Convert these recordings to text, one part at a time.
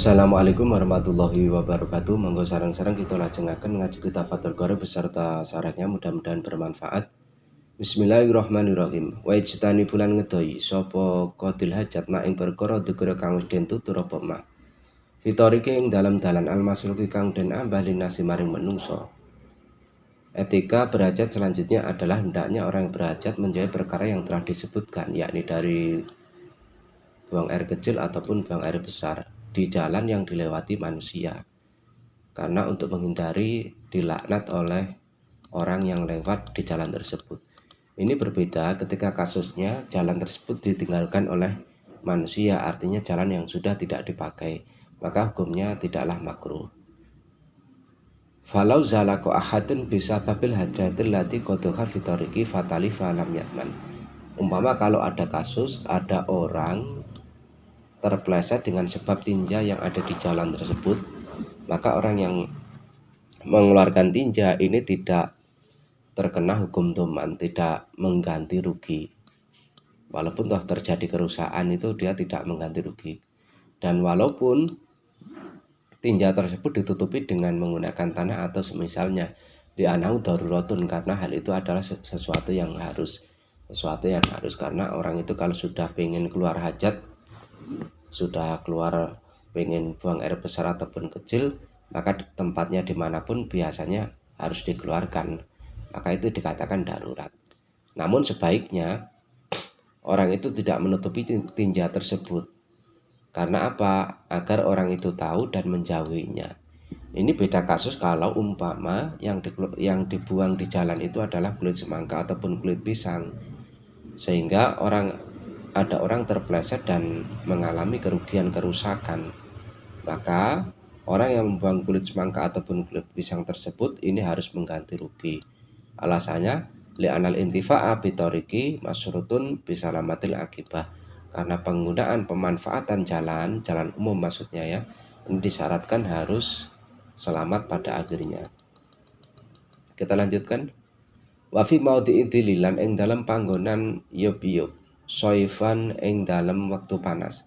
Assalamualaikum warahmatullahi wabarakatuh. Monggo sareng-sareng kita lajengaken ngaji kitab Fathul Qorib beserta syaratnya, mudah-mudahan bermanfaat. Bismillahirrahmanirrahim. Wa ijtani bulan ngedohi sapa qadil hajat ma ing perkara dikira kang wis den tutur apa ma. Fitorike ing dalam dalan al-masluki kang den ambah linasi maring menungso. Etika berhajat selanjutnya adalah hendaknya orang yang berhajat menjauhi perkara yang telah disebutkan, yakni dari buang air kecil ataupun buang air besar di jalan yang dilewati manusia, karena untuk menghindari dilaknat oleh orang yang lewat di jalan tersebut. Ini berbeda ketika kasusnya jalan tersebut ditinggalkan oleh manusia, artinya jalan yang sudah tidak dipakai, maka hukumnya tidaklah makruh. Falau zalako ahadun bisa babil hajatil lati kodohar fitoriki fatali falam yatman. Umpama kalau ada kasus ada orang terpleset dengan sebab tinja yang ada di jalan tersebut, maka orang yang mengeluarkan tinja ini tidak terkena hukum doman, tidak mengganti rugi. Walaupun toh terjadi kerusakan itu dia tidak mengganti rugi. Dan walaupun tinja tersebut ditutupi dengan menggunakan tanah atau semisalnya, di anahu daruratun, karena hal itu adalah sesuatu yang harus karena orang itu kalau sudah pengen keluar hajat, sudah keluar pengen buang air besar ataupun kecil, maka tempatnya dimanapun biasanya harus dikeluarkan, maka itu dikatakan darurat. Namun sebaiknya orang itu tidak menutupi tinja tersebut. Karena apa? Agar orang itu tahu dan menjauhinya. Ini beda kasus kalau umpama yang dibuang di jalan itu adalah kulit semangka ataupun kulit pisang, sehingga ada orang terpleset dan mengalami kerusakan, maka orang yang membuang kulit semangka ataupun kulit pisang tersebut ini harus mengganti rugi. Alasannya li'anal intifa'a bitoriki masyrutun bisalamatil akibah, karena penggunaan pemanfaatan jalan umum maksudnya ya, ini disyaratkan harus selamat pada akhirnya. Kita lanjutkan. Wa fi maudhi'i dililan ing dalam panggonan yub-yub soifan ing dalam waktu panas.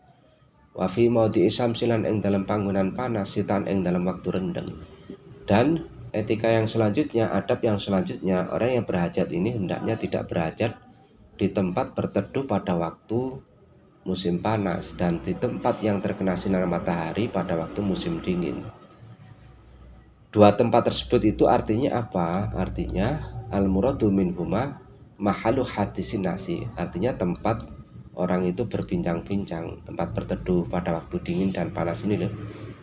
Wa fi maudhi'i samsilan ing dalam panggonan panas sitan ing dalam waktu rendeng. Dan etika yang selanjutnya, adab yang selanjutnya, orang yang berhajat ini hendaknya tidak berhajat di tempat berteduh pada waktu musim panas dan di tempat yang terkena sinar matahari pada waktu musim dingin. Dua tempat tersebut itu artinya apa? Artinya al-muradu minhuma mahalu hadisin nasi, artinya tempat orang itu berbincang-bincang, tempat berteduh pada waktu dingin dan panas ini loh,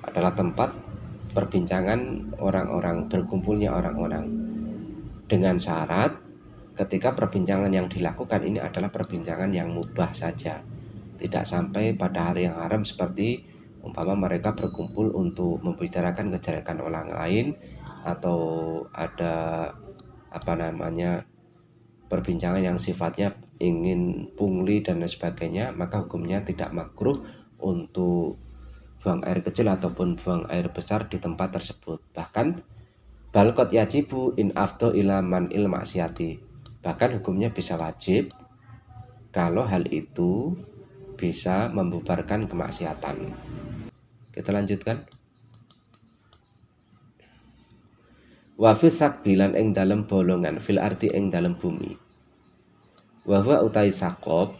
adalah tempat perbincangan orang-orang, berkumpulnya orang-orang, dengan syarat ketika perbincangan yang dilakukan ini adalah perbincangan yang mubah saja, tidak sampai pada hari yang haram, seperti umpama mereka berkumpul untuk membicarakan kejelekan orang lain, atau ada perbincangan yang sifatnya ingin pungli dan lain sebagainya, maka hukumnya tidak makruh untuk buang air kecil ataupun buang air besar di tempat tersebut. Bahkan balqat yajibu in afdo ila man il maksiati, bahkan hukumnya bisa wajib kalau hal itu bisa membubarkan kemaksiatan. Kita lanjutkan. Wa fi sakbilan ing dalam bolongan fil arti ing dalam bumi. Wa huwa utai sakop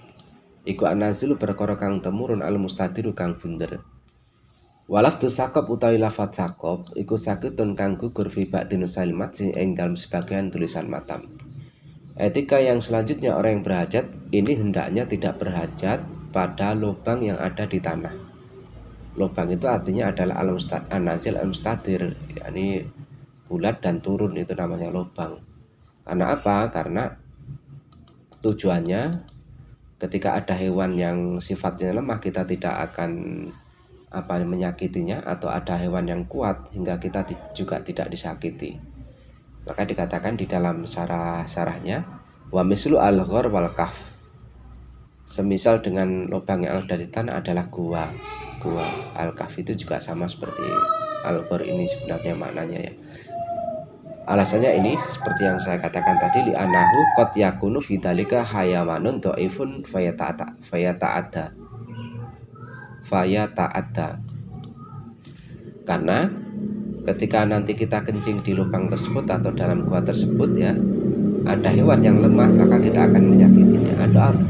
iku anazilu perkara kang temurun al mustadiru kang bunder. Walafdu sakop utawi lafaz sakop iku sakitun kang gugur fi ba'dinus salimat ing dalam sebagian tulisan matam. Etika yang selanjutnya, orang yang berhajat ini hendaknya tidak berhajat pada lubang yang ada di tanah. Lubang itu artinya adalah al-nazil al-mustadir, yakni bulat dan turun, itu namanya lubang. Karena apa? Karena tujuannya ketika ada hewan yang sifatnya lemah, kita tidak akan menyakitinya, atau ada hewan yang kuat hingga kita juga tidak disakiti. Maka dikatakan di dalam syarahnya wa mislu al-ghar wal kahf, semisal dengan lubang yang ada di tanah adalah gua. Al-kahf itu juga sama seperti al-ghar ini sebenarnya maknanya ya. Alasannya ini seperti yang saya katakan tadi, li anahu qad yakunu fi dzalika hayawanun dhaifun fayata'adda. Karena ketika nanti kita kencing di lubang tersebut atau dalam gua tersebut ya, ada hewan yang lemah maka kita akan menyakitinya.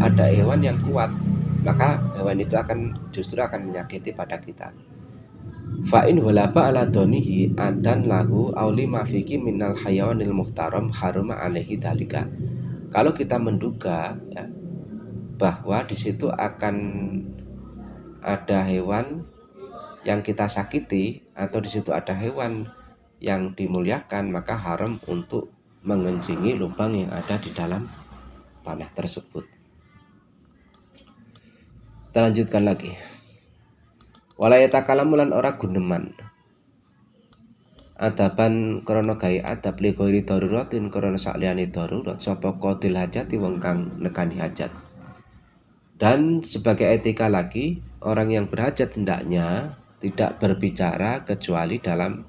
Ada hewan yang kuat maka hewan itu justru akan menyakiti pada kita. Fa in hulaba ala donihi adan lahu auli mafiki minal hayawanil muhtaram haruma alaihi dalika. Kalau kita menduga ya, bahwa di situ akan ada hewan yang kita sakiti atau di situ ada hewan yang dimuliakan, maka haram untuk mengencingi lubang yang ada di dalam tanah tersebut. Kita lanjutkan lagi. Walayata kalamulan ora guneman adaban krana gawe adab li ghairi daruratin krana sakliyane darurat sapa qadil hajati wong kang nekani hajat. Dan sebagai etika lagi, orang yang berhajat hendaknya tidak berbicara kecuali dalam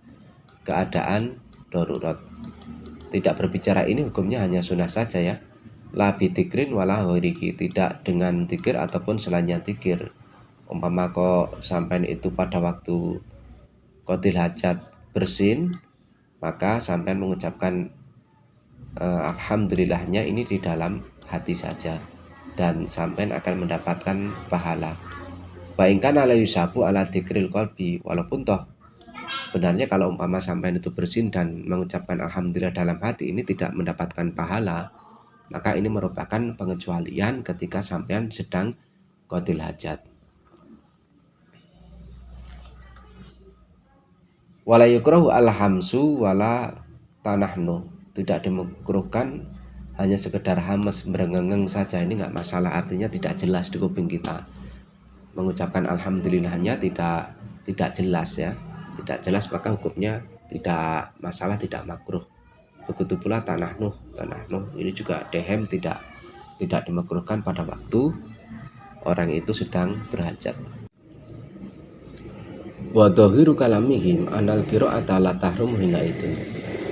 keadaan darurat. Tidak berbicara ini hukumnya hanya sunnah saja ya. La bitikrin wala ghairihi, tidak dengan zikir ataupun selainnya zikir. Umpama kok sampean itu pada waktu qadil hajat bersin, maka sampean mengucapkan alhamdulillahnya ini di dalam hati saja dan sampean akan mendapatkan pahala. Baingkan ala yusabu ala dzikril qalbi, walaupun toh sebenarnya kalau umpama sampean itu bersin dan mengucapkan alhamdulillah dalam hati ini tidak mendapatkan pahala, maka ini merupakan pengecualian ketika sampean sedang qadil hajat. Wala yukrahu alhamsu wala tanahnu, tidak dimakruhkan hanya sekedar hamas merengengeng saja, ini nggak masalah, artinya tidak jelas di kuping kita. Mengucapkan alhamdulillahnya tidak jelas ya, tidak jelas maka hukumnya tidak masalah, tidak makruh. Begitu pula tanah nuh ini juga dehem tidak dimakruhkan pada waktu orang itu sedang berhajat. Wa dhahiru kalamihim anal qira'ata la tahrum hina itu.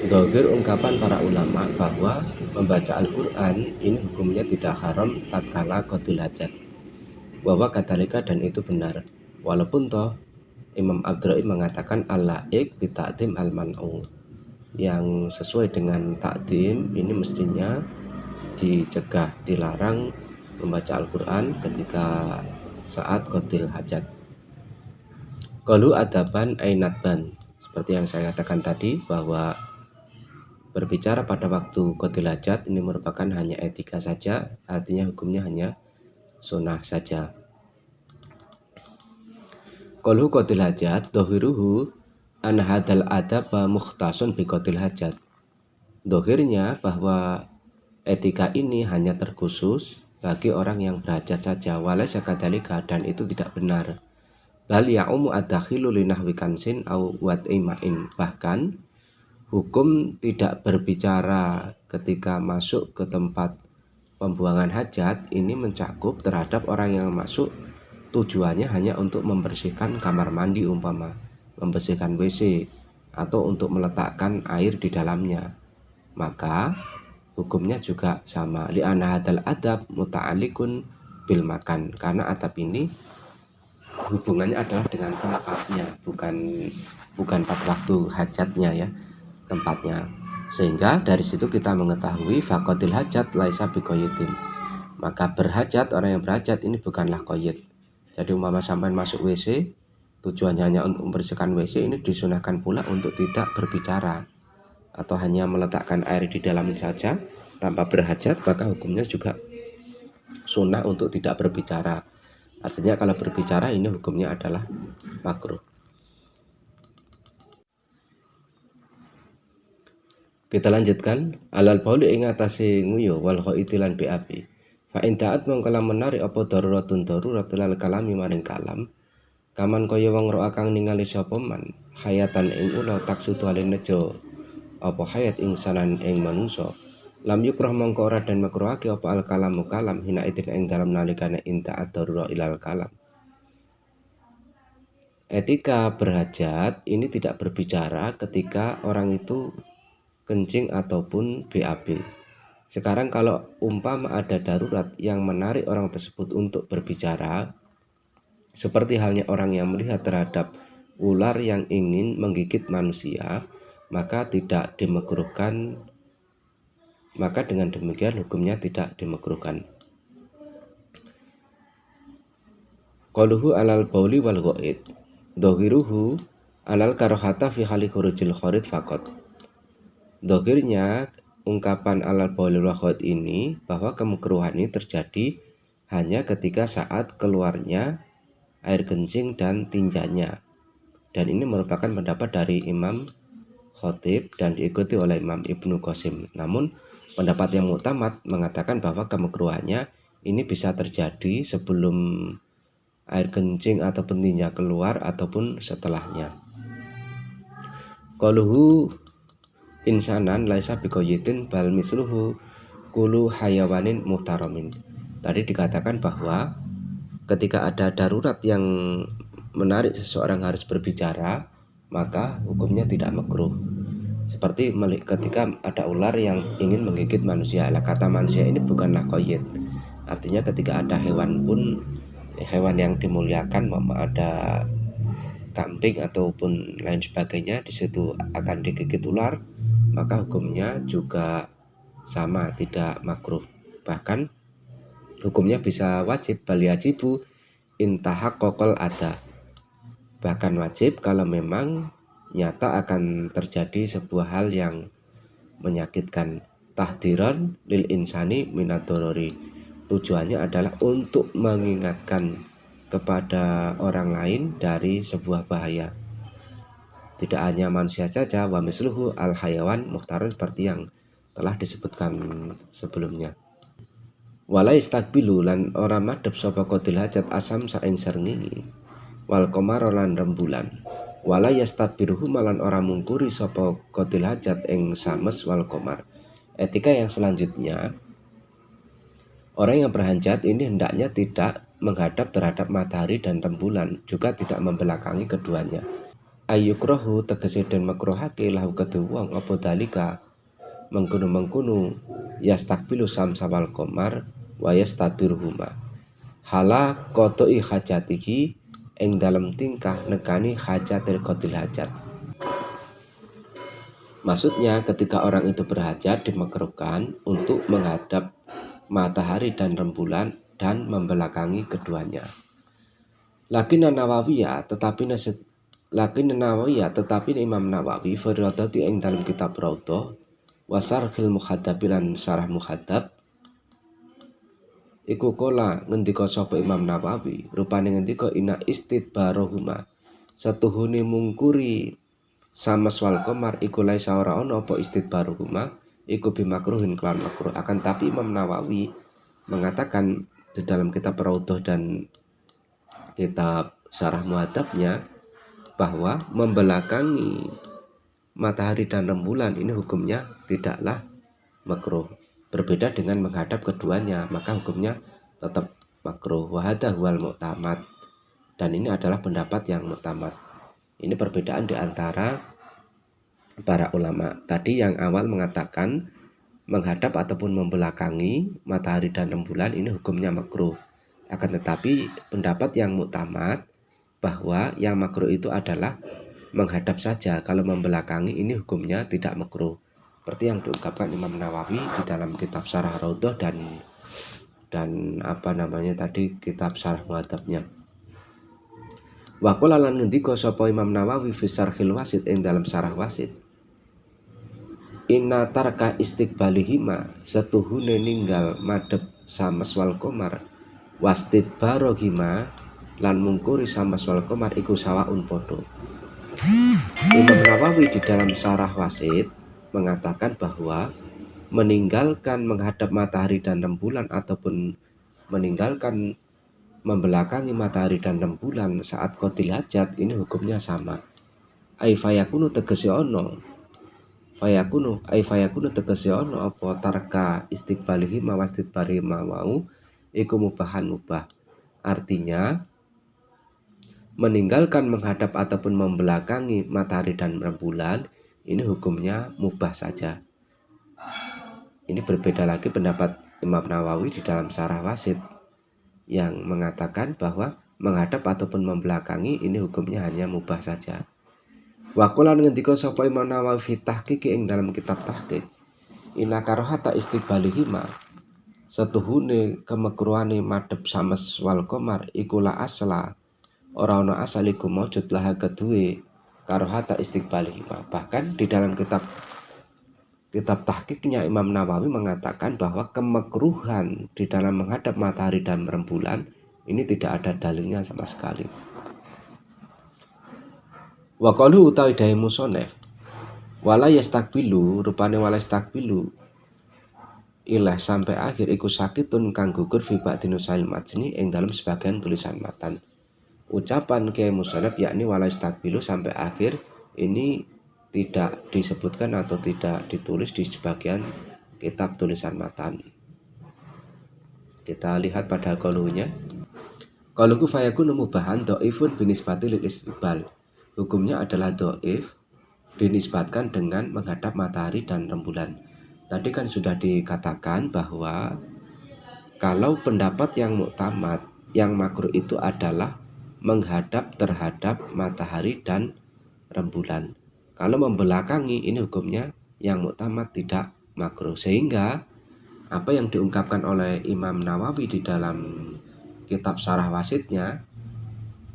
Dhahir ungkapan para ulama bahwa membaca Al-Qur'an ini hukumnya tidak haram tatkala qadil hajat. Bahwa katalika dan itu benar. Walaupun toh Imam Abdurrahim mengatakan al-laik bi ta'dim al-man'u, yang sesuai dengan takdim ini mestinya dicegah, dilarang membaca Al-Qur'an ketika saat qadil hajat. Qalu adaban ainatban, seperti yang saya katakan tadi bahwa berbicara pada waktu qadil hajat ini merupakan hanya etika saja, artinya hukumnya hanya sunnah saja. Qalu qadil hajat dhahiruhu an hadzal adab mukhtasun bi qadil hajat. Dhahirnya bahwa etika ini hanya terkhusus bagi orang yang berhajat saja, walaysa kadzalika, dan itu tidak benar. Bal ya'umu ad-dakhilu li nahwi kansin au wat'imain, bahkan hukum tidak berbicara ketika masuk ke tempat pembuangan hajat ini mencakup terhadap orang yang masuk tujuannya hanya untuk membersihkan kamar mandi, umpama membersihkan WC atau untuk meletakkan air di dalamnya, maka hukumnya juga sama. Li'anna hadzal adab muta'alliqun bil makan, karena adab ini hubungannya adalah dengan tempatnya, bukan pada waktu hajatnya ya, tempatnya. Sehingga dari situ kita mengetahui faqadil hajat laisa biqayyidin, maka berhajat, orang yang berhajat ini bukanlah qayyid. Jadi umpama sampai masuk WC tujuannya hanya untuk membersihkan WC, ini disunahkan pula untuk tidak berbicara atau hanya meletakkan air di dalamnya saja tanpa berhajat, maka hukumnya juga sunnah untuk tidak berbicara. Artinya kalau berbicara ini hukumnya adalah makruh. Kita lanjutkan. Alal bauli ing atase nguyu wal khaitilan biapi. Fa in ta'at mongko lamun menarik apa daruratun darurat lal kalami maring kalam. Kaman kaya wong ro akang ningali sapa man hayatan ing ula taksutu alin nejo apa hayat insanan ing manungsa. Lam yukrah mongko ora dan makruhake apa al kalamu kalam hina itin ing dalam nalikane inta'at darurat ilal kalam. Etika berhajat ini tidak berbicara ketika orang itu kencing ataupun BAB. Sekarang kalau umpama ada darurat yang menarik orang tersebut untuk berbicara, seperti halnya orang yang melihat terhadap ular yang ingin menggigit manusia, maka tidak dimakruhkan, maka dengan demikian hukumnya tidak dimakruhkan. Qaluhu alal bauli wal ghaid dhahiruhu alal karahata fi hali khurujil kharid faqat. Dhahirnya ungkapan alal bauli wal ghaid ini bahwa kemakruhan ini terjadi hanya ketika saat keluarnya air kencing dan tinjanya. Dan ini merupakan pendapat dari Imam Khatib dan diikuti oleh Imam Ibnu Qasim. Namun pendapat yang muktamad mengatakan bahwa kemakruhannya ini bisa terjadi sebelum air kencing atau tinja keluar ataupun setelahnya. Qaluhu insanan laisa biqayyitin bal misluhu kulu hayawanin muhtaramin. Tadi dikatakan bahwa ketika ada darurat yang menarik seseorang harus berbicara, maka hukumnya tidak makruh. Seperti ketika ada ular yang ingin menggigit manusia. Kata manusia ini bukanlah qayyid. Artinya ketika ada hewan pun, hewan yang dimuliakan, ada kambing ataupun lain sebagainya, di situ akan digigit ular, maka hukumnya juga sama, tidak makruh. Bahkan hukumnya bisa wajib, bal yajibu intahak kokol ada. Bahkan wajib kalau memang nyata akan terjadi sebuah hal yang menyakitkan. Tahdiran lil insani minadorori. Tujuannya adalah untuk mengingatkan kepada orang lain dari sebuah bahaya. Tidak hanya manusia saja, wa misluhu al hayawan muhtarun, seperti yang telah disebutkan sebelumnya. Wala istakbilu lan ora madhep sapa qadil hajat asam saing srengenge wal qamar lan rembulan. Wala yastadbiruhu malan ora mungkuri sapa qadil hajat ing sames wal qamar. Etika yang selanjutnya, orang yang berhajat ini hendaknya tidak menghadap terhadap matahari dan rembulan, juga tidak membelakangi keduanya. Ayyukrohu tegese den makruhake lahu kedue wong apa dalika mengkono-mengkono yastakbilu samsa wal qamar wa yastadbiruhuma hala qada'i hajatihi ing dalam tingkah nekani hajatil qadil hajat. Maksudnya ketika orang itu berhajat dimakruhkan untuk menghadap matahari dan rembulan dan membelakangi keduanya. Lakin Nawawiyah tetapi Imam Nawawi Firadati ing dalam kitab Raudhah wasarhil muhadzab lan syarah muhadzab iku kala ngendika sapa Imam Nawawi rupane ngendika ina istidbarahuma satuhune mungkuri sames wal qamar iku laisa ora ana apa istidbarahuma iku bimakruhin kelan makruh. Akan tapi Imam Nawawi mengatakan di dalam kitab Raudhah dan kitab syarah muhadzabnya bahwa membelakangi matahari dan rembulan ini hukumnya tidaklah makruh. Berbeda dengan menghadap keduanya, maka hukumnya tetap makruh. Wa hadza huwal mu'tamad, dan ini adalah pendapat yang mu'tamad. Ini perbedaan di antara para ulama. Tadi yang awal mengatakan menghadap ataupun membelakangi matahari dan rembulan ini hukumnya makruh. Akan tetapi pendapat yang mu'tamad bahwa yang makruh itu adalah menghadap saja. Kalau membelakangi ini hukumnya tidak makruh. Seperti yang diungkapkan Imam Nawawi di dalam kitab Syarah Raudhah dan kitab Syarah Muhadzabnya. Wa qala lan ngendika sapa Imam Nawawi fi Syarhil Wasit ing dalam Syarah Wasit. Inna tarka istiqbalihima setuhune ninggal madhep sames wal qamar wastidbarohima lan mungkuri sames wal qamar iku sawaun padha. Imam Nawawi di dalam Syarah Wasit mengatakan bahwa meninggalkan menghadap matahari dan rembulan ataupun meninggalkan membelakangi matahari dan rembulan saat qadil hajat ini hukumnya sama. Ai fayakunu tegese ono tegese ono apa tarka istiqbalihi mawastidbari mawau iku mubahan mubah. Artinya meninggalkan menghadap ataupun membelakangi matahari dan rembulan ini hukumnya mubah saja. Ini berbeda lagi pendapat Imam Nawawi di dalam Syarah Wasit yang mengatakan bahwa menghadap ataupun membelakangi, ini hukumnya hanya mubah saja. Wa qala ngendika sapa Imam Nawawi fi tahqiq ing dalam kitab tahqiq, inna karohata istiqbalihima, setuhune kemekruhane madhep sames wal qamar iku la asla, ora ana asal iku maujud laha kedue karohata istiqbalihima. Bahkan di dalam kitab tahqiqnya Imam Nawawi mengatakan bahwa kemekruhan di dalam menghadap matahari dan rembulan ini tidak ada dalilnya sama sekali. Wa qalu utawi dai musonef, wala yastakbilu, rupane wala yastakbilu ilah sampai akhir iku sakitun kang gugur fi ba'dinu sail matni ing dalam sebagian tulisan matan. Ucapan Kiai Musonef yakni wala yastakbilu sampai akhir ini tidak disebutkan atau tidak ditulis di sebagian kitab tulisan matan. Kita lihat pada qaulunya. Qauluku fayakunu mubahan dhaifun binisbati lil istiqbal. Hukumnya adalah dhaif dinisbatkan dengan menghadap matahari dan rembulan. Tadi kan sudah dikatakan bahwa kalau pendapat yang muktamad, yang makruh itu adalah menghadap terhadap matahari dan rembulan. Kalau membelakangi, ini hukumnya yang muktamad tidak makruh. Sehingga apa yang diungkapkan oleh Imam Nawawi di dalam kitab Syarah Wasitnya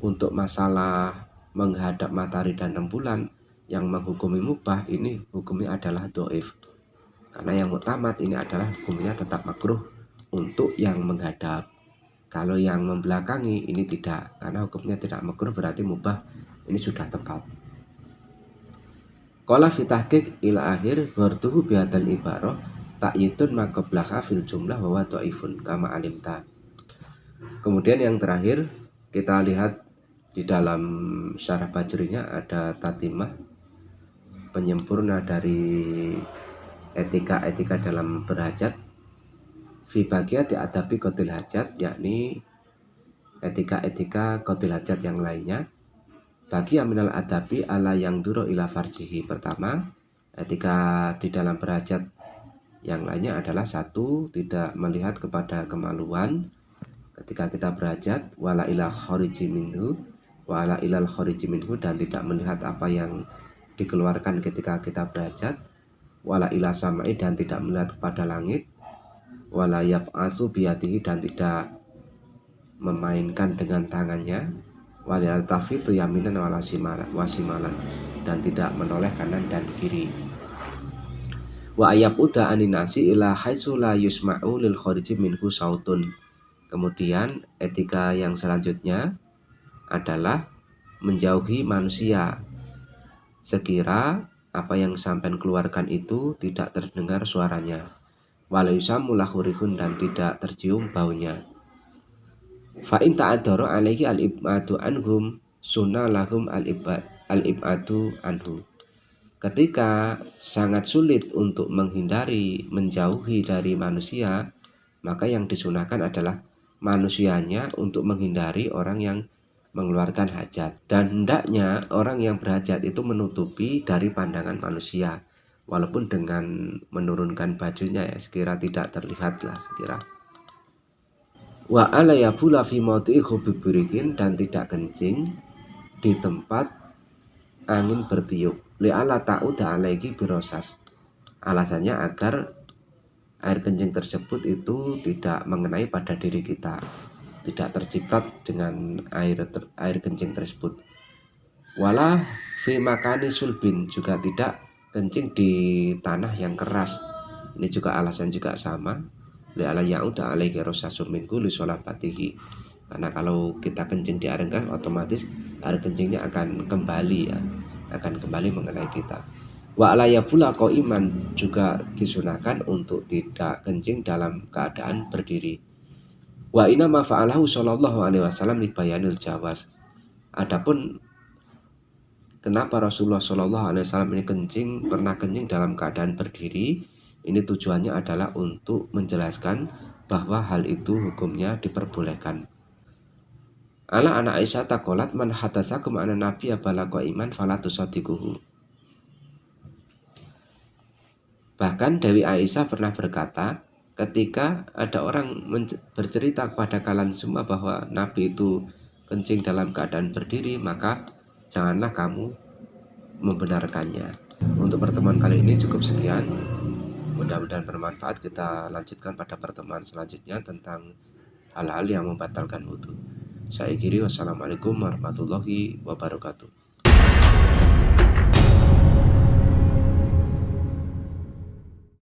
untuk masalah menghadap matahari dan rembulan yang menghukumi mubah, ini hukumnya adalah dhaif. Karena yang muktamad ini adalah hukumnya tetap makruh untuk yang menghadap. Kalau yang membelakangi ini tidak, karena hukumnya tidak makruh berarti mubah, ini sudah tepat. Qala fi tahqiq ila akhir bertuhu bihadal ibarah ta'yidun ma qablaha fil jumlah wa dhaifun kama alimta. Kemudian yang terakhir kita lihat di dalam syarah Bajurinya ada tatimah penyempurna dari etika-etika dalam berhajat fi baqiyati adabi qatil hajat, yakni etika-etika qatil hajat yang lainnya. Bagi minal adabi ala yang duro ila farjihi. Pertama, etika di dalam berhajat yang lainnya adalah satu, tidak melihat kepada kemaluan ketika kita berhajat, wala ila khariji minhu, wala ilal khariji minhu, dan tidak melihat apa yang dikeluarkan ketika kita berhajat, wala ila samai, dan tidak melihat kepada langit, wala yab'asu biyadihi, dan tidak memainkan dengan tangannya, wala yaltafitu yaminan wala wasimalan, dan tidak menoleh kanan dan kiri. Wa ayabuda aninasi ila haitsu la yusma'u lil khariji minhu sautun. Kemudian etika yang selanjutnya adalah menjauhi manusia sekira apa yang sampean keluarkan itu tidak terdengar suaranya, wala yusammu lahu rihun, dan tidak tercium baunya. Fa in ta'adzara alaihi al-ibadu anhum sunna lahum al-ibadu anhu. Ketika sangat sulit untuk menjauhi dari manusia, maka yang disunahkan adalah manusianya untuk menghindari orang yang mengeluarkan hajat. Dan hendaknya orang yang berhajat itu menutupi dari pandangan manusia, walaupun dengan menurunkan bajunya ya, sekira tidak terlihat lah sekira. Wa ala yabula fi mawdi'i khubibirikin, dan tidak kencing di tempat angin bertiup. Li ala ta'uda alaihi birosas. Alasannya agar air kencing tersebut itu tidak mengenai pada diri kita, tidak terciprat dengan air kencing tersebut. Wala fi makani sulbin, juga tidak kencing di tanah yang keras. Ini juga alasan juga sama. Li ala ya'uda alaihi rosasum min kulli sholapatihi. Karena kalau kita kencing di air keras, otomatis air kencingnya akan kembali ya, akan kembali mengenai kita. Wa ala yabula qaiman, juga disunahkan untuk tidak kencing dalam keadaan berdiri. Wa inna ma fa'alahu sallallahu alaihi wasallam li bayanil jawaz. Adapun kenapa Rasulullah sallallahu alaihi wasallam ini pernah kencing dalam keadaan berdiri, ini tujuannya adalah untuk menjelaskan bahwa hal itu hukumnya diperbolehkan. Ala anak Aisyah taqolat man hadasakum anna nabiyya balagha iman fala tusaddiquhu. Bahkan Dewi Aisyah pernah berkata, ketika ada orang bercerita kepada kalian semua bahwa Nabi itu kencing dalam keadaan berdiri, maka janganlah kamu membenarkannya. Untuk pertemuan kali ini cukup sekian. Mudah-mudahan bermanfaat. Kita lanjutkan pada pertemuan selanjutnya tentang hal-hal yang membatalkan wudu. Saya akhiri, wassalamualaikum warahmatullahi wabarakatuh.